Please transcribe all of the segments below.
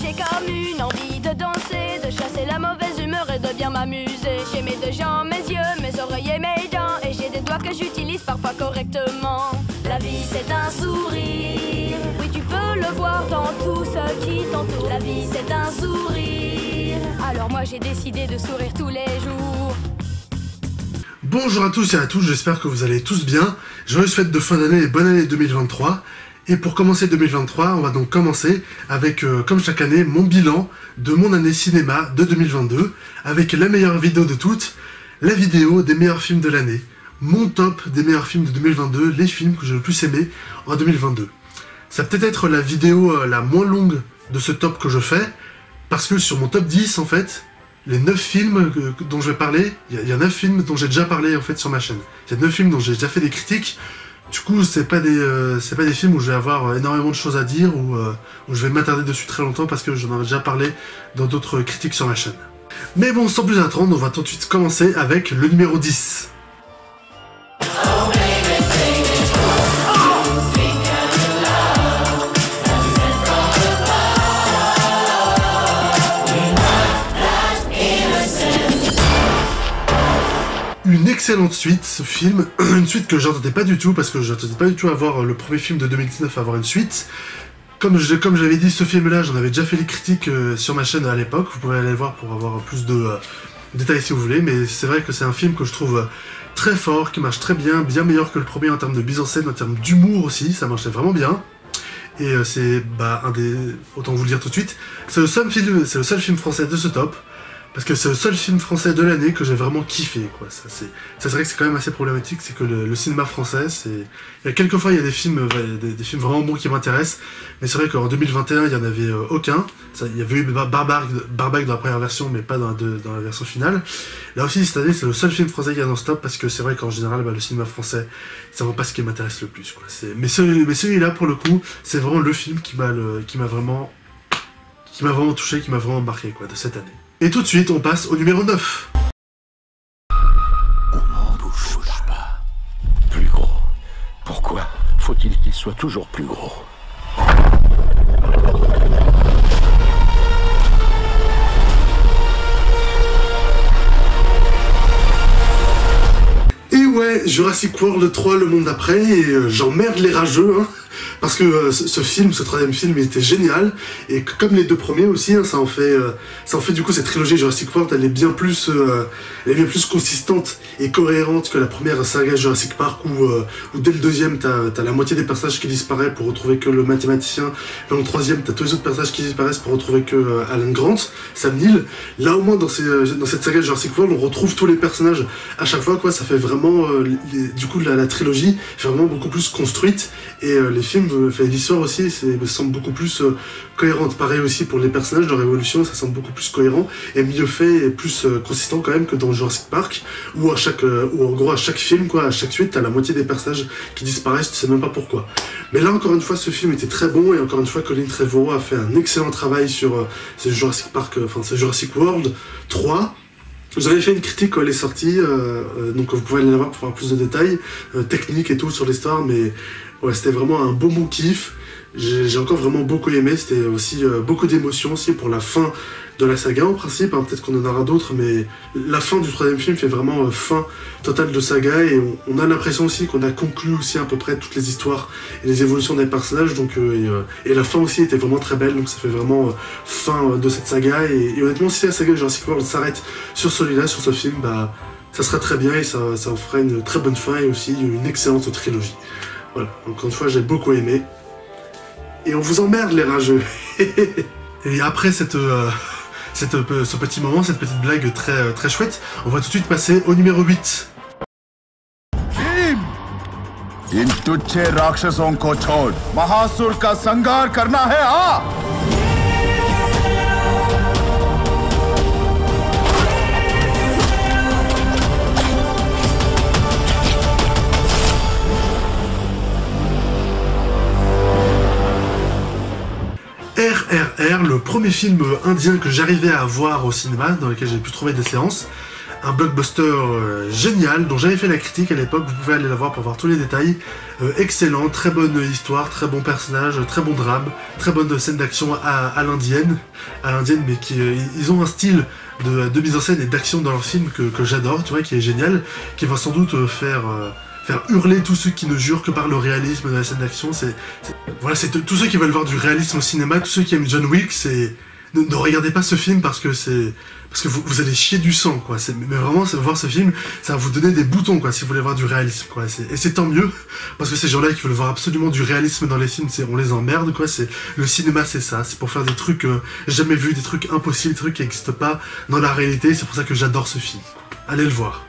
J'ai comme une envie de danser, de chasser la mauvaise humeur et de bien m'amuser. J'ai mes deux jambes, mes yeux, mes oreilles et mes dents, et j'ai des doigts que j'utilise parfois correctement. La vie c'est un sourire, oui tu peux le voir dans tout ce qui t'entoure. La vie c'est un sourire, alors moi j'ai décidé de sourire tous les jours. Bonjour à tous et à toutes, j'espère que vous allez tous bien. Joyeuses fêtes de fin d'année et bonne année 2023. Et pour commencer 2023, on va donc commencer avec, comme chaque année, mon bilan de mon année cinéma de 2022, avec la meilleure vidéo de toutes, la vidéo des meilleurs films de l'année. Mon top des meilleurs films de 2022, les films que j'ai le plus aimé en 2022. Ça va peut-être être la vidéo la moins longue de ce top que je fais, parce que sur mon top 10, en fait, les 9 films dont je vais parler, il y a 9 films dont j'ai déjà parlé en fait sur ma chaîne. Il y a 9 films dont j'ai déjà fait des critiques. Du coup, c'est pas des films où je vais avoir énormément de choses à dire, où je vais m'attarder dessus très longtemps parce que j'en ai déjà parlé dans d'autres critiques sur ma chaîne. Mais bon, sans plus attendre, on va tout de suite commencer avec le numéro 10. Une excellente suite, ce film, une suite que j'entendais pas du tout, parce que j'entendais pas du tout avoir le premier film de 2019 avoir une suite. Comme j'avais dit, ce film-là, j'en avais déjà fait les critiques sur ma chaîne à l'époque, vous pouvez aller voir pour avoir plus de détails si vous voulez, mais c'est vrai que c'est un film que je trouve très fort, qui marche très bien, bien meilleur que le premier en termes de mise en scène, en termes d'humour aussi, ça marchait vraiment bien. Et c'est un des... autant vous le dire tout de suite, c'est le seul film français de ce top. Parce que c'est le seul film français de l'année que j'ai vraiment kiffé, quoi. Ça c'est vrai que c'est quand même assez problématique, c'est que le cinéma français, c'est... Il y a quelques fois, il y a des films vraiment bons qui m'intéressent, mais c'est vrai qu'en 2021, il n'y en avait aucun. Il y avait eu Barbac dans la première version, mais pas dans la version finale. Là aussi, cette année, c'est le seul film français qu'il y a dans ce top, parce que c'est vrai qu'en général, le cinéma français, c'est vraiment pas ce qui m'intéresse le plus, quoi. Mais celui-là, pour le coup, c'est vraiment le film qui m'a vraiment touché, qui m'a vraiment marqué, quoi, de cette année. Et tout de suite, on passe au numéro 9. On n'en bouge pas. Plus gros. Pourquoi faut-il qu'il soit toujours plus gros? Et ouais, Jurassic World 3, le monde d'après, et j'emmerde les rageux, hein. Parce que ce troisième film, il était génial, et comme les deux premiers aussi, hein, ça en fait du coup cette trilogie Jurassic World, elle est bien plus consistante et cohérente que la première saga Jurassic Park, où dès le deuxième, t'as la moitié des personnages qui disparaissent pour retrouver que le mathématicien, dans le troisième, t'as tous les autres personnages qui disparaissent pour retrouver que Alan Grant, Sam Neill. Là au moins, dans cette saga Jurassic World, on retrouve tous les personnages à chaque fois, quoi. Ça fait vraiment, du coup, la trilogie fait vraiment beaucoup plus construite, et les films, l'histoire aussi, me semble beaucoup plus cohérente. Pareil aussi pour les personnages, leur évolution, ça semble beaucoup plus cohérent et mieux fait et plus consistant quand même que dans Jurassic Park, où en gros à chaque film, quoi, à chaque suite, t'as la moitié des personnages qui disparaissent, tu sais même pas pourquoi. Mais là, encore une fois, ce film était très bon, et encore une fois, Colin Trevorrow a fait un excellent travail sur ce Jurassic Park, ce Jurassic World 3. Vous avez fait une critique quand elle est sortie, donc vous pouvez aller la voir pour avoir plus de détails techniques et tout sur l'histoire, mais ouais, c'était vraiment un beau kiff. J'ai encore vraiment beaucoup aimé, c'était aussi beaucoup d'émotions aussi pour la fin de la saga en principe, hein, peut-être qu'on en aura d'autres, mais la fin du troisième film fait vraiment fin totale de saga, et on a l'impression aussi qu'on a conclu aussi à peu près toutes les histoires et les évolutions des personnages, donc, et la fin aussi était vraiment très belle, donc ça fait vraiment fin de cette saga, et honnêtement si la saga Jurassic World s'arrête sur celui-là, sur ce film, ça serait très bien, et ça en ferait une très bonne fin, et aussi une excellente trilogie. Voilà, encore une fois j'ai beaucoup aimé, et on vous emmerde les rageux. Et après ce petit moment, cette petite blague très chouette, on va tout de suite passer au numéro 8. इन तुच्छे राक्षसों को छोड़ महासुर का संहार करना है हाँ RRR, le premier film indien que j'arrivais à voir au cinéma, dans lequel j'ai pu trouver des séances, un blockbuster génial, dont j'avais fait la critique à l'époque, vous pouvez aller la voir pour voir tous les détails. Excellent, très bonne histoire, très bon personnage, très bon drame, très bonne scène d'action à l'indienne, mais ils ont un style de mise en scène et d'action dans leur film que j'adore, tu vois, qui est génial, qui va sans doute faire hurler tous ceux qui ne jurent que par le réalisme de la scène d'action. Voilà, c'est tous ceux qui veulent voir du réalisme au cinéma, tous ceux qui aiment John Wick, ne regardez pas ce film parce que vous allez chier du sang, quoi. Mais vraiment, voir ce film, ça va vous donner des boutons, quoi, si vous voulez voir du réalisme, quoi. Et c'est tant mieux, parce que ces gens-là qui veulent voir absolument du réalisme dans les films, on les emmerde, quoi. Le cinéma, c'est ça, c'est pour faire des trucs jamais vus, des trucs impossibles, des trucs qui n'existent pas dans la réalité. C'est pour ça que j'adore ce film. Allez le voir.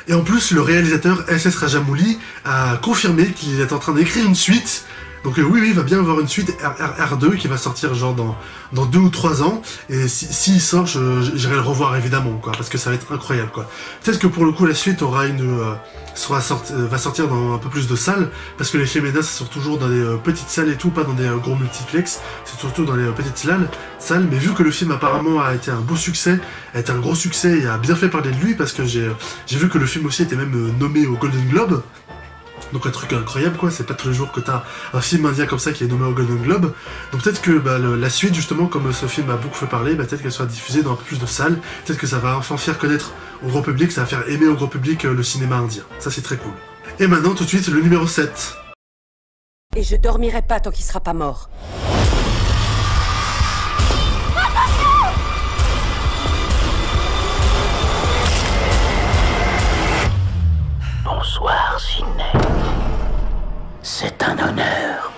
Et en plus, le réalisateur S.S. Rajamouli a confirmé qu'il est en train d'écrire une suite. Donc oui, il va bien avoir une suite R2 qui va sortir genre dans 2 ou 3 ans. Et s'il sort, j'irai le revoir évidemment, quoi, parce que ça va être incroyable, quoi. Peut-être que pour le coup, la suite aura va sortir dans un peu plus de salles, parce que les films EDA, ça sort toujours dans des petites salles et tout, pas dans des gros multiplex, c'est surtout dans les petites salles. Mais vu que le film apparemment a été un beau succès, a été un gros succès et a bien fait parler de lui, parce que j'ai vu que le film aussi était même nommé au Golden Globe. Donc un truc incroyable, quoi, c'est pas tous les jours que t'as un film indien comme ça qui est nommé au Golden Globe. Donc peut-être que la suite, justement, comme ce film a beaucoup fait parler, peut-être qu'elle sera diffusée dans un peu plus de salles, peut-être que ça va enfin faire connaître au gros public, ça va faire aimer au gros public le cinéma indien. Ça c'est très cool. Et maintenant tout de suite le numéro 7. Et je dormirai pas tant qu'il sera pas mort. Bonsoir, Sidney. C'est un honneur.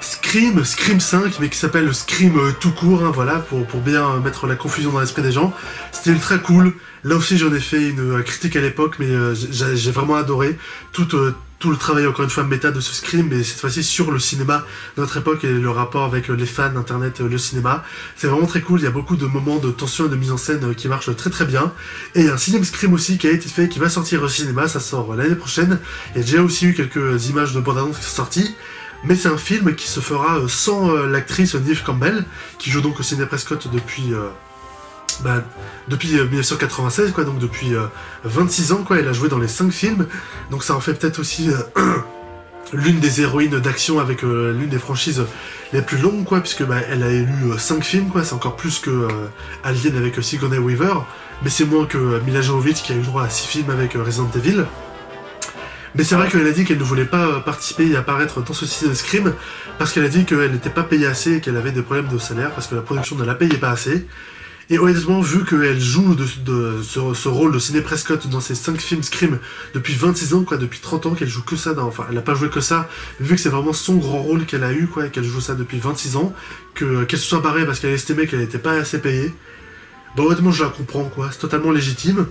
Scream 5, mais qui s'appelle Scream tout court, hein, voilà, pour bien mettre la confusion dans l'esprit des gens. C'était ultra cool. Là aussi, j'en ai fait une critique à l'époque, mais j'ai vraiment adoré tout le travail, encore une fois, méta de ce Scream, mais cette fois-ci sur le cinéma de notre époque et le rapport avec les fans, internet, le cinéma. C'est vraiment très cool, il y a beaucoup de moments de tension et de mise en scène qui marchent très très bien. Et il y a un 6ème Scream aussi qui a été fait, qui va sortir au cinéma, ça sort l'année prochaine. Il y a déjà aussi eu quelques images de bande-annonce qui sont sorties. Mais c'est un film qui se fera sans l'actrice Neve Campbell, qui joue donc au Sidney Prescott depuis 1996, quoi, donc depuis 26 ans, quoi. Elle a joué dans les 5 films, donc ça en fait peut-être aussi l'une des héroïnes d'action avec l'une des franchises les plus longues, quoi, puisque elle a élu 5 films, quoi. C'est encore plus que Alien avec Sigourney Weaver, mais c'est moins que Mila Jovovich qui a eu droit à 6 films avec Resident Evil. Mais c'est vrai qu'elle a dit qu'elle ne voulait pas participer et apparaître dans ce Scream, parce qu'elle a dit qu'elle n'était pas payée assez et qu'elle avait des problèmes de salaire, parce que la production ne la payait pas assez. Et honnêtement, vu qu'elle joue ce rôle de Sidney Prescott dans ses 5 films Scream depuis 26 ans, quoi, depuis 30 ans, qu'elle joue que ça, enfin elle n'a pas joué que ça, vu que c'est vraiment son grand rôle qu'elle a eu, quoi, et qu'elle joue ça depuis 26 ans, qu'elle se soit barrée parce qu'elle estimait qu'elle n'était pas assez payée, honnêtement je la comprends, quoi, c'est totalement légitime.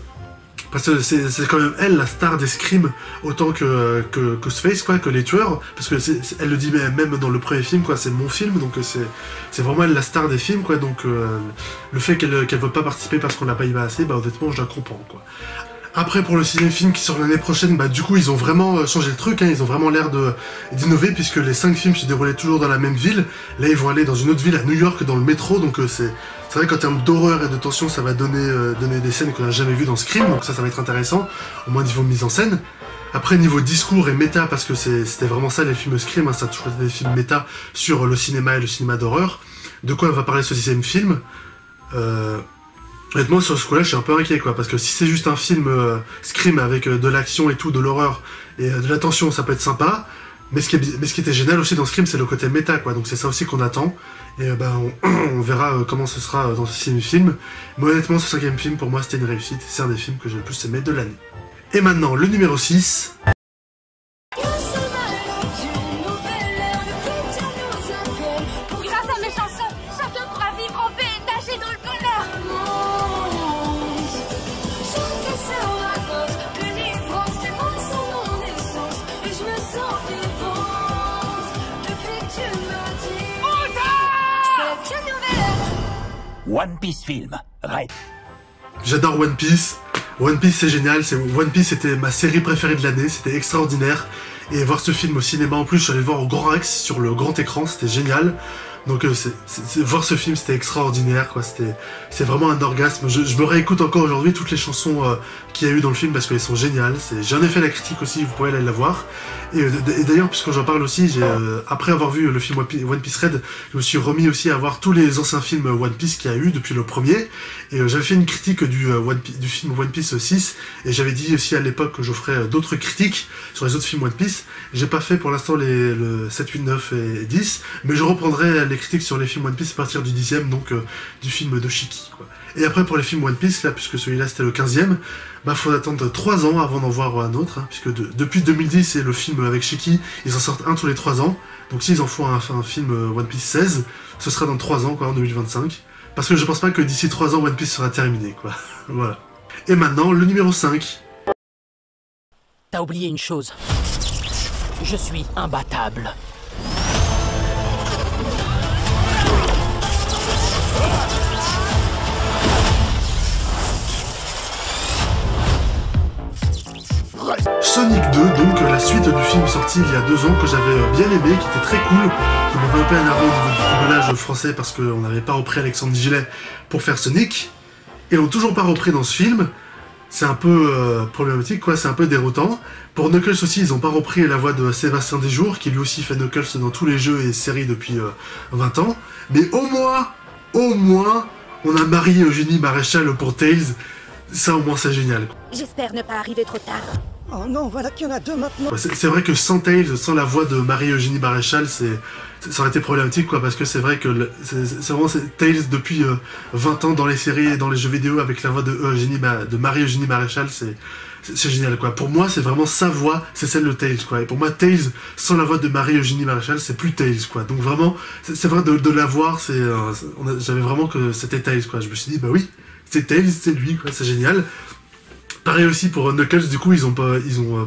Parce que c'est quand même elle la star des Scream autant que Ghostface, quoi, que les tueurs, parce que elle le dit même dans le premier film, quoi, c'est mon film, donc c'est vraiment elle la star des films, quoi, donc le fait qu'elle veut pas participer parce qu'on la paye pas assez, honnêtement je la comprends, quoi. Après, pour le 6ème film qui sort l'année prochaine, du coup ils ont vraiment changé le truc, hein, ils ont vraiment l'air d'innover, puisque les 5 films se déroulaient toujours dans la même ville. Là ils vont aller dans une autre ville, à New York, dans le métro, donc c'est vrai qu'en termes d'horreur et de tension, ça va donner des scènes qu'on n'a jamais vues dans Scream, donc ça va être intéressant, au moins niveau mise en scène. Après, niveau discours et méta, parce que c'était vraiment ça les films Scream, hein, ça a toujours été des films méta sur le cinéma et le cinéma d'horreur. De quoi va parler ce 6ème film Honnêtement, sur ce coup-là, je suis un peu inquiet, quoi, parce que si c'est juste un film Scream avec de l'action et tout, de l'horreur et de la tension, ça peut être sympa. Mais ce qui était génial aussi dans Scream, c'est le côté méta, quoi. Donc c'est ça aussi qu'on attend. Et on verra comment ce sera dans ce 6ème film. Mais honnêtement, ce 5ème film, pour moi, c'était une réussite. C'est un des films que j'ai le plus aimé de l'année. Et maintenant, le numéro 6. One Piece Film, right. J'adore One Piece. One Piece c'est génial, One Piece c'était ma série préférée de l'année, c'était extraordinaire. Et voir ce film au cinéma en plus, je suis allé le voir au Grand Rex sur le grand écran, c'était génial. Donc voir ce film, c'était extraordinaire, quoi. C'est vraiment un orgasme. Je me réécoute encore aujourd'hui toutes les chansons qu'il y a eu dans le film parce qu'elles sont géniales. J'en ai fait la critique aussi, vous pourrez aller la voir. Et d'ailleurs, puisque j'en parle aussi, après avoir vu le film One Piece Red, je me suis remis aussi à voir tous les anciens films One Piece qu'il y a eu depuis le premier. Et j'avais fait une critique du film One Piece 6. Et j'avais dit aussi à l'époque que je ferais d'autres critiques sur les autres films One Piece. J'ai pas fait pour l'instant le 7, 8, 9 et 10. Mais je reprendrai les critiques sur les films One Piece à partir du 10e, donc du film de Shiki, quoi. Et après pour les films One Piece, là, puisque celui-là c'était le 15e, bah faut attendre 3 ans avant d'en voir un autre, hein, puisque depuis 2010 et le film avec Shiki, ils en sortent un tous les 3 ans, donc s'ils en font un film One Piece 16, ce sera dans 3 ans, quoi, en 2025, parce que je pense pas que d'ici 3 ans One Piece sera terminé, quoi. Voilà. Et maintenant, le numéro 5. T'as oublié une chose. Je suis imbattable. Sonic 2, donc la suite du film sorti il y a 2 ans que j'avais bien aimé, qui était très cool, qui m'avait un peu énervé au niveau du doublage français parce qu'on n'avait pas repris Alexandre Gilet pour faire Sonic, et on n'a toujours pas repris dans ce film. C'est un peu problématique, quoi, c'est un peu déroutant. Pour Knuckles aussi, ils n'ont pas repris la voix de Sébastien Desjours, qui lui aussi fait Knuckles dans tous les jeux et séries depuis 20 ans. Mais au moins, on a Marie-Eugénie Maréchal pour Tails. Ça au moins c'est génial. J'espère ne pas arriver trop tard. Oh non, voilà qu'il y en a 2 maintenant. C'est vrai que sans Tails, sans la voix de Marie-Eugénie Maréchal, ça aurait été problématique, quoi, parce que c'est vrai que c'est vraiment Tails depuis 20 ans dans les séries et dans les jeux vidéo avec la voix de Marie-Eugénie Maréchal, c'est génial, quoi. Pour moi, c'est vraiment sa voix, c'est celle de Tails, quoi. Et pour moi, Tails sans la voix de Marie-Eugénie Maréchal, c'est plus Tails, quoi. Donc vraiment, c'est vrai de la voir, j'avais vraiment que c'était Tails, quoi. Je me suis dit, bah oui, c'est Tails, c'est lui, quoi, c'est génial. Pareil aussi pour Knuckles, du coup ils ont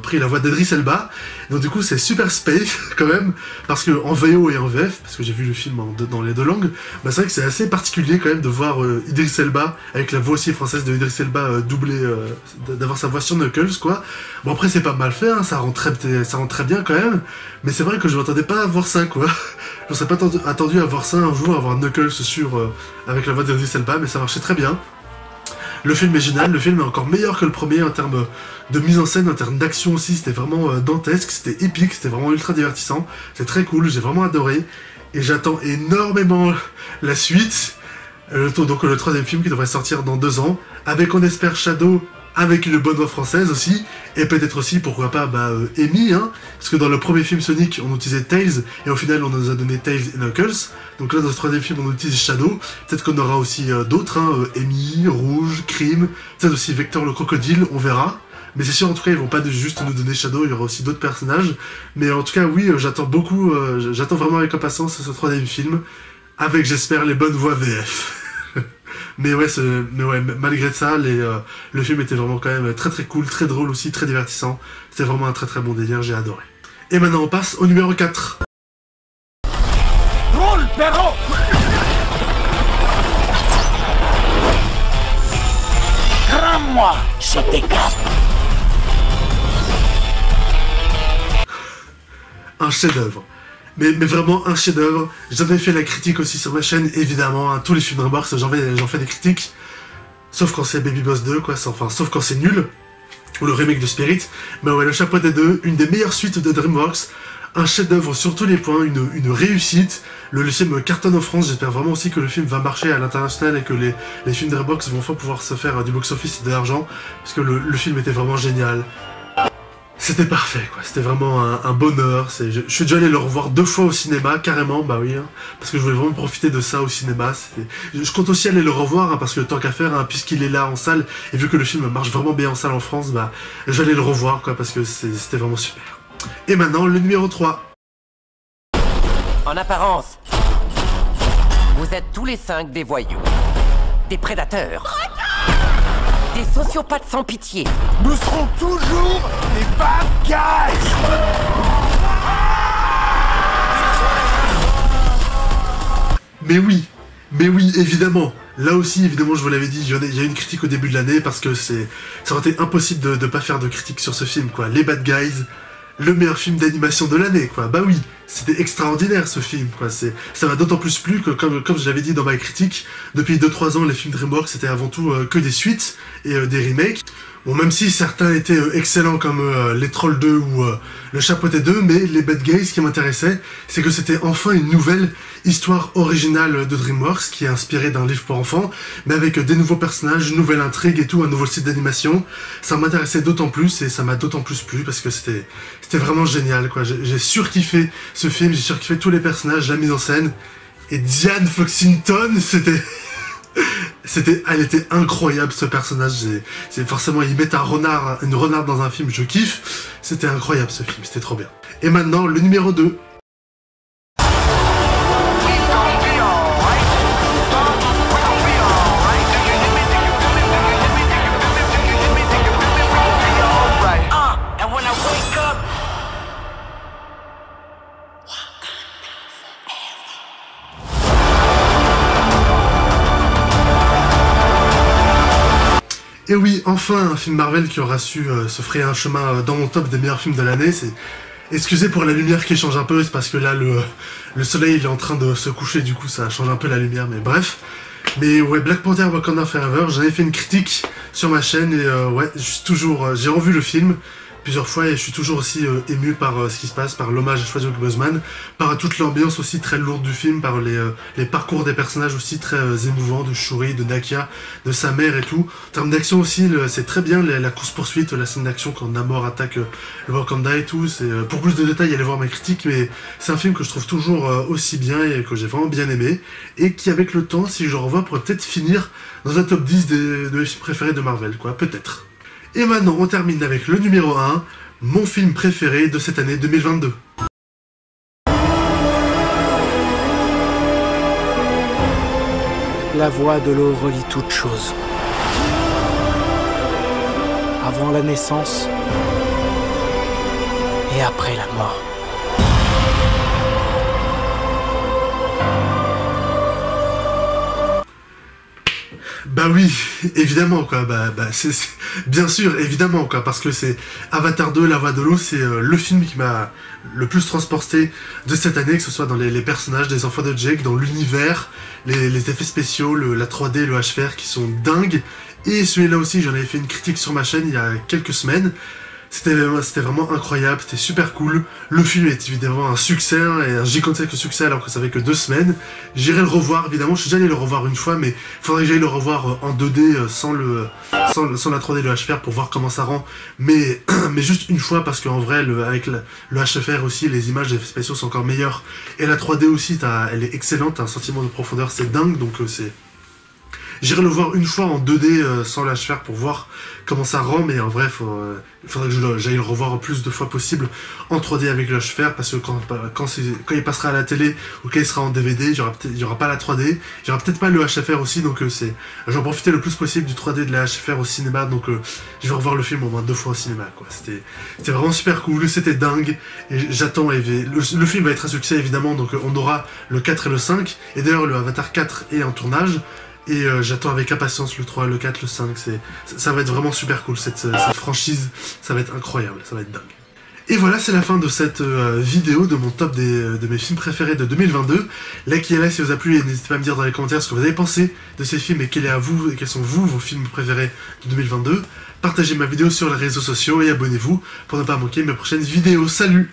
pris la voix d'Idris Elba, donc du coup c'est super space quand même, parce que en VO et en VF, parce que j'ai vu le film dans les 2 langues, bah c'est vrai que c'est assez particulier quand même de voir Idris Elba, avec la voix aussi française de Idris Elba doublée, d'avoir sa voix sur Knuckles, quoi. Bon après c'est pas mal fait, hein, ça rend très bien quand même, mais c'est vrai que je m'attendais pas à voir ça, quoi. Je ne serais pas attendu à voir ça un jour, à voir Knuckles avec la voix d'Idris Elba, mais ça marchait très bien. Le film est génial, le film est encore meilleur que le premier en termes de mise en scène, en termes d'action aussi, c'était vraiment dantesque, c'était épique, c'était vraiment ultra divertissant, c'est très cool, j'ai vraiment adoré, et j'attends énormément la suite, donc le 3e film qui devrait sortir dans 2 ans, avec on espère Shadow, avec une bonne voix française aussi, et peut-être aussi, pourquoi pas, Amy, hein, parce que dans le premier film Sonic, on utilisait Tails, et au final, on nous a donné Tails et Knuckles, donc là, dans ce 3e film, on utilise Shadow, peut-être qu'on aura aussi d'autres, hein, Amy, Rouge, Crime, peut-être aussi Vector le crocodile, on verra, mais c'est sûr, en tout cas, ils vont pas juste nous donner Shadow, il y aura aussi d'autres personnages, mais en tout cas, oui, j'attends beaucoup, j'attends vraiment avec impatience ce 3e film, avec, j'espère, les bonnes voix VF. Mais ouais, malgré ça, le film était vraiment quand même très très cool, très drôle aussi, très divertissant. C'était vraiment un très très bon délire, j'ai adoré. Et maintenant on passe au numéro 4. Roule, Perrault! Crame-moi, je t'écarte! Un chef-d'œuvre. Mais vraiment un chef-d'œuvre. J'en ai fait la critique aussi sur ma chaîne, évidemment. Hein, tous les films DreamWorks, j'en fais des critiques. Sauf quand c'est Baby Boss 2, quoi. Enfin, sauf quand c'est nul. Ou le remake de Spirit. Mais ouais, le chapeau des deux, une des meilleures suites de DreamWorks. Un chef-d'œuvre sur tous les points, une réussite. Le film cartonne en France. J'espère vraiment aussi que le film va marcher à l'international et que les films DreamWorks vont enfin pouvoir se faire du box-office et de l'argent. Parce que le film était vraiment génial. C'était parfait, quoi. C'était vraiment un bonheur. Je suis déjà allé le revoir 2 fois au cinéma, carrément, bah oui, hein, parce que je voulais vraiment profiter de ça au cinéma. Je compte aussi aller le revoir, hein, parce que tant qu'à faire, hein, puisqu'il est là en salle, et vu que le film marche vraiment bien en salle en France, bah je vais aller le revoir, quoi, parce que c'était vraiment super. Et maintenant, le numéro 3. En apparence, vous êtes tous les 5 des voyous, des prédateurs. Des sociopathes sans pitié. Nous serons toujours les bad guys! Mais oui, évidemment. Là aussi, évidemment, je vous l'avais dit, il y a une critique au début de l'année parce que ça aurait été impossible de pas faire de critique sur ce film, quoi. Les bad guys, le meilleur film d'animation de l'année, quoi. Bah oui, c'était extraordinaire ce film, quoi. Ça m'a d'autant plus plu que, comme je l'avais dit dans ma critique, depuis 2-3 ans, les films DreamWorks c'était avant tout que des suites et des remakes. Bon, même si certains étaient excellents comme Les Trolls 2 ou Le Chapeauté 2, mais les Bad Guys, ce qui m'intéressait, c'est que c'était enfin une nouvelle histoire originale de DreamWorks qui est inspirée d'un livre pour enfants, mais avec des nouveaux personnages, une nouvelle intrigue et tout, un nouveau style d'animation. Ça m'intéressait d'autant plus et ça m'a d'autant plus plu parce que c'était vraiment génial, quoi. J'ai surkiffé ce film, j'ai surkiffé tous les personnages, la mise en scène. Et Diane Foxington, elle était incroyable ce personnage. C'est forcément, ils mettent une renarde dans un film, je kiffe. C'était incroyable ce film, c'était trop bien. Et maintenant, le numéro 2. Et oui, enfin un film Marvel qui aura su se frayer un chemin dans mon top des meilleurs films de l'année. Excusez pour la lumière qui change un peu, c'est parce que là le soleil il est en train de se coucher, du coup ça change un peu la lumière, mais bref. Mais ouais, Black Panther Wakanda Forever, j'en ai fait une critique sur ma chaîne et ouais, j'ai revu le film plusieurs fois et je suis toujours aussi ému par ce qui se passe, par l'hommage à Chadwick Boseman, par toute l'ambiance aussi très lourde du film, par les parcours des personnages aussi très émouvants, de Shuri, de Nakia, de sa mère et tout. En termes d'action aussi, c'est très bien la course-poursuite, la scène d'action quand Namor attaque le Wakanda et tout. Pour plus de détails, allez voir ma critique, mais c'est un film que je trouve toujours aussi bien et que j'ai vraiment bien aimé, et qui avec le temps, si je le revois, pourrait peut-être finir dans un top 10 de mes films préférés de Marvel, quoi, peut-être. Et maintenant, on termine avec le numéro 1, mon film préféré de cette année 2022. La voix de l'eau relie toutes choses. Avant la naissance et après la mort. Bah oui, évidemment quoi, c'est bien sûr, évidemment quoi, parce que c'est Avatar 2, La Voix de l'eau, c'est le film qui m'a le plus transporté de cette année, que ce soit dans les personnages des enfants de Jake, dans l'univers, les effets spéciaux, la 3D, le HFR qui sont dingues, et celui-là aussi, j'en avais fait une critique sur ma chaîne il y a quelques semaines. C'était vraiment incroyable, c'était super cool. Le film est évidemment un succès, et un gigantesque succès alors que ça fait que 2 semaines. J'irai le revoir, évidemment, je suis déjà allé le revoir une fois, mais il faudrait que j'aille le revoir en 2D sans la 3D et le HFR pour voir comment ça rend. Mais juste une fois, parce qu'en vrai, avec le HFR aussi, les images des effets spéciaux sont encore meilleures. Et la 3D aussi, elle est excellente, t'as un sentiment de profondeur, c'est dingue, donc c'est... J'irai le voir une fois en 2D sans l'HFR pour voir comment ça rend, mais en vrai, il faudrait que j'aille le revoir plus de fois possible en 3D avec le HFR, parce que quand il passera à la télé ou quand il sera en DVD, il n'y aura pas la 3D, il n'y aura peut-être pas le HFR aussi, donc j'en profiter le plus possible du 3D de la HFR au cinéma, donc je vais revoir le film au moins 2 fois au cinéma, quoi. C'était vraiment super cool, c'était dingue, et j'attends, le film va être un succès évidemment, donc on aura le 4 et le 5, et d'ailleurs le Avatar 4 est en tournage. Et j'attends avec impatience le 3, le 4, le 5, ça va être vraiment super cool, cette franchise, ça va être incroyable, ça va être dingue. Et voilà, c'est la fin de cette vidéo de mon top de mes films préférés de 2022. Likez-la si vous a plu et n'hésitez pas à me dire dans les commentaires ce que vous avez pensé de ces films et quels sont vos films préférés de 2022. Partagez ma vidéo sur les réseaux sociaux et abonnez-vous pour ne pas manquer mes prochaines vidéos. Salut!